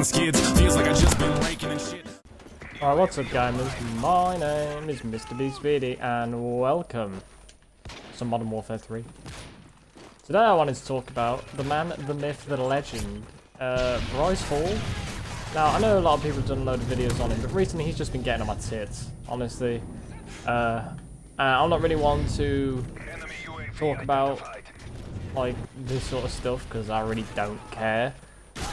skids. Feels like I just been raking and shit. Alright, what's up gamers? My name is Mr. B Speedy and welcome to Modern Warfare 3. Today I wanted to talk about the man, the myth, the legend, Bryce Hall. Now, I know a lot of people have done a load of videos on him, but recently he's just been getting on my tits, honestly. I'm not really one to talk about like this sort of stuff because I really don't care.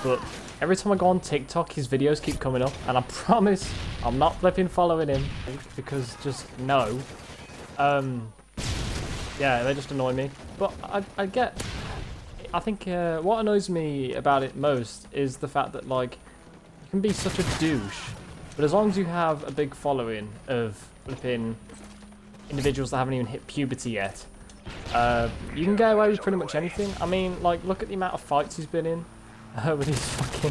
But every time I go on TikTok, his videos keep coming up, and I promise I'm not flipping following him because just no. Yeah, they just annoy me. But I think what annoys me about it most is the fact that like you can be such a douche, but as long as you have a big following of flipping individuals that haven't even hit puberty yet, you can get away with pretty much anything. I mean, like, look at the amount of fights he's been in with his fucking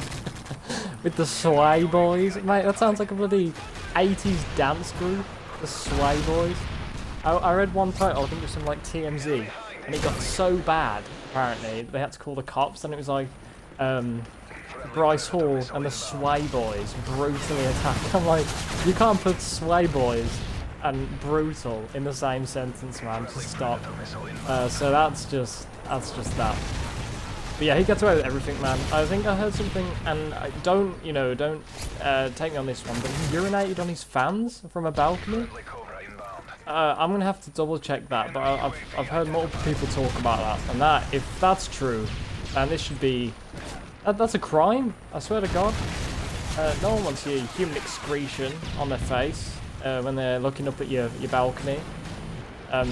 with the Sway Boys, mate. That sounds like a bloody 80s dance group, the Sway Boys. I read one title, I think it was from like TMZ, and it got so bad apparently they had to call the cops, and it was like Bryce Hall and the Sway Boys brutally attacked. I'm like, you can't put Sway Boys and brutal in the same sentence, man. Just stop. So that's just that. But yeah, he gets away with everything, man. I think I heard something, and don't take me on this one, but he urinated on his fans from a balcony. I'm gonna have to double check that, but I've heard multiple people talk about that, and that, if that's true, then this should be that's a crime. I swear to God. No one wants your human excretion on their face when they're looking up at your balcony.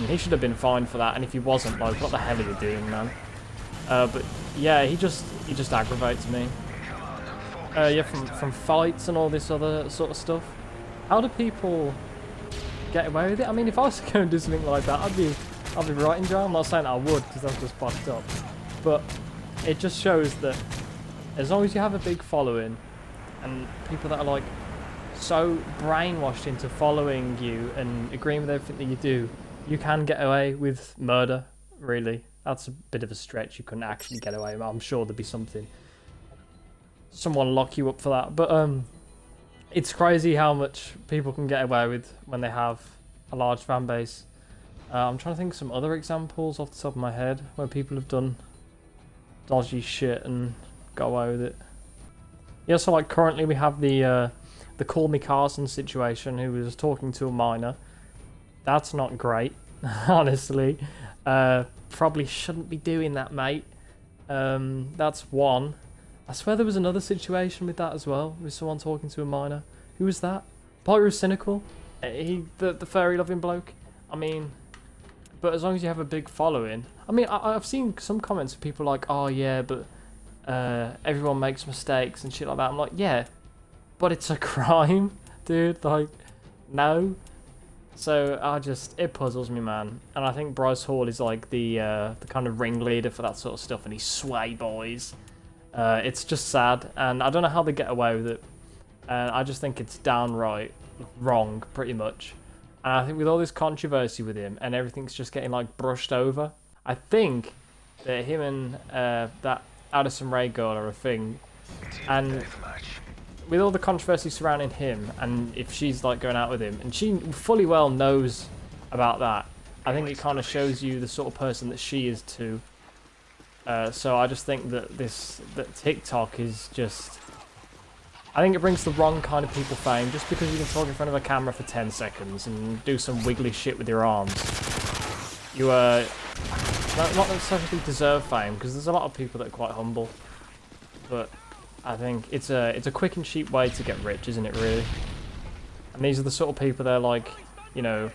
He should have been fined for that, and if he wasn't, like, what the hell are you doing, man? But yeah, he just aggravates me. Yeah, from fights and all this other sort of stuff. How do people get away with it? I mean, if I was to go and do something like that, I'd be right in jail. I'm not saying I would, because that's just fucked up. But it just shows that as long as you have a big following and people that are like so brainwashed into following you and agreeing with everything that you do, you can get away with murder, really. That's a bit of a stretch. You couldn't actually get away. I'm sure there'd be someone lock you up for that. But it's crazy how much people can get away with when they have a large fan base. I'm trying to think of some other examples off the top of my head where people have done dodgy shit and got away with it. Yeah, so like currently we have the Call Me Carson situation, who was talking to a minor. That's not great, honestly. Probably shouldn't be doing that, mate. That's one. I swear there was another situation with that as well, with someone talking to a minor. Who was that? Pyrocynical? The furry loving bloke? I mean, but as long as you have a big following. I mean, I've seen some comments of people like, oh yeah, but everyone makes mistakes and shit like that. I'm like, yeah, but it's a crime, dude. Like, no. So it puzzles me, man. And I think Bryce Hall is like the kind of ringleader for that sort of stuff, and he's Sway Boys. It's just sad, and I don't know how they get away with it. I just think it's downright wrong, pretty much. And I think with all this controversy with him, and everything's just getting like brushed over, I think that him and that Addison Rae girl are a thing. And with all the controversy surrounding him, and if she's like going out with him, and she fully well knows about that, I think it kind of shows you the sort of person that she is too. So I just think that that TikTok is just, I think it brings the wrong kind of people fame. Just because you can talk in front of a camera for 10 seconds and do some wiggly shit with your arms, you not necessarily deserve fame, because there's a lot of people that are quite humble. But I think it's a quick and cheap way to get rich, isn't it, really? And these are the sort of people, they're like, you know,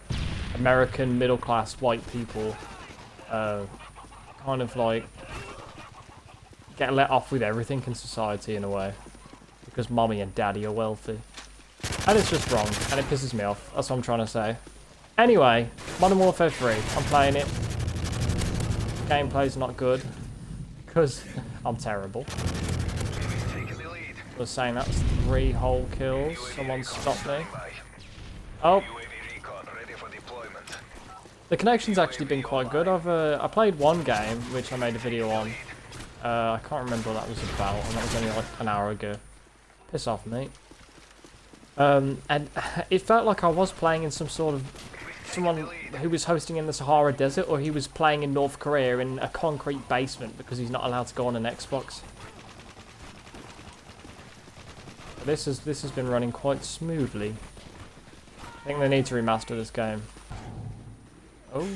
American middle class white people, kind of like get let off with everything in society in a way, because mommy and daddy are wealthy. And it's just wrong, and it pisses me off. That's what I'm trying to say. Anyway, Modern Warfare 3, I'm playing it. Gameplay's not good, because I'm terrible. I was saying that's 3 whole kills. Someone stop me. Oh. The connection's actually been quite good. I played one game, which I made a video on. I can't remember what that was about, and that was only like an hour ago. Piss off, mate. And it felt like I was playing in someone who was hosting in the Sahara Desert, or he was playing in North Korea in a concrete basement because he's not allowed to go on an Xbox. But this has been running quite smoothly. I think they need to remaster this game. Oh.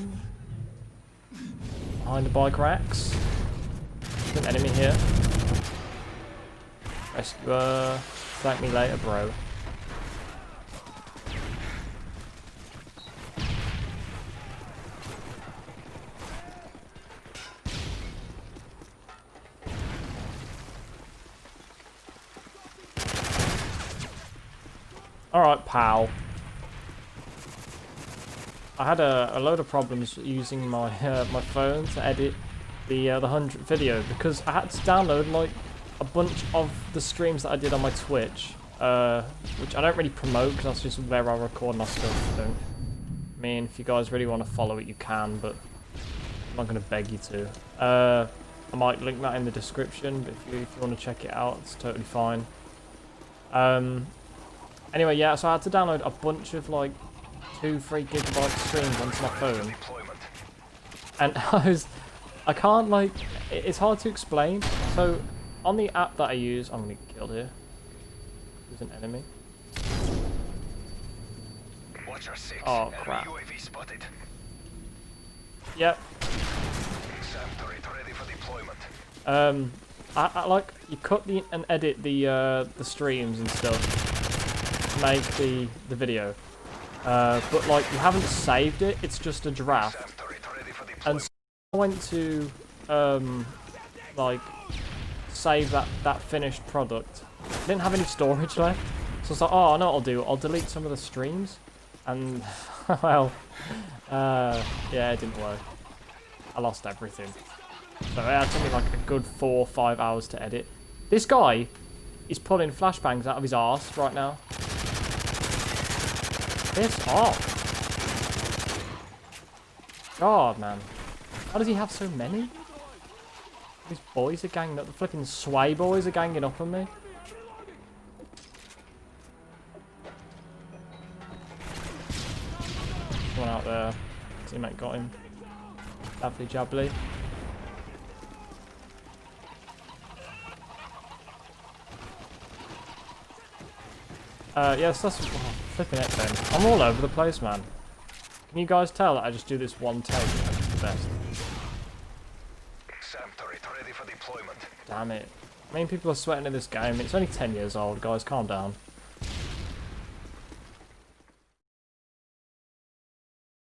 Behind the bike racks. There's an enemy here. Rescuer. Thank me later, bro. Alright, pal. I had a load of problems using my my phone to edit the 100th video because I had to download like a bunch of the streams that I did on my Twitch, which I don't really promote because that's just where I record my stuff. So, I mean, if you guys really want to follow it, you can, but I'm not going to beg you to. I might link that in the description, but if you want to check it out, it's totally fine. Anyway, yeah, so I had to download a bunch of like 2-3 gigabyte streams onto my phone, and I can't like, it's hard to explain. So on the app that I use, I'm gonna get killed here. There's an enemy. Oh crap. Yep. I like, you cut and edit the streams and stuff to make the video, but like you haven't saved it. It's just a draft. And so I went to like save that finished product. I didn't have any storage left, so I was like, oh, I know what I'll do. I'll delete some of the streams, and well, yeah, it didn't work. I lost everything. So it took me like a good 4 or 5 hours to edit. This guy is pulling flashbangs out of his arse right now. Piss off. God, man. How does he have so many? These boys are ganging up. The flipping sway boys are ganging up on me. One out there. Teammate got him. Lovely jubbly. Yes, that's flipping it then. I'm all over the place, man. Can you guys tell that I just do this one take? That's the best. Ready for deployment. Damn it. I mean, people are sweating in this game. It's only 10 years old, guys. Calm down.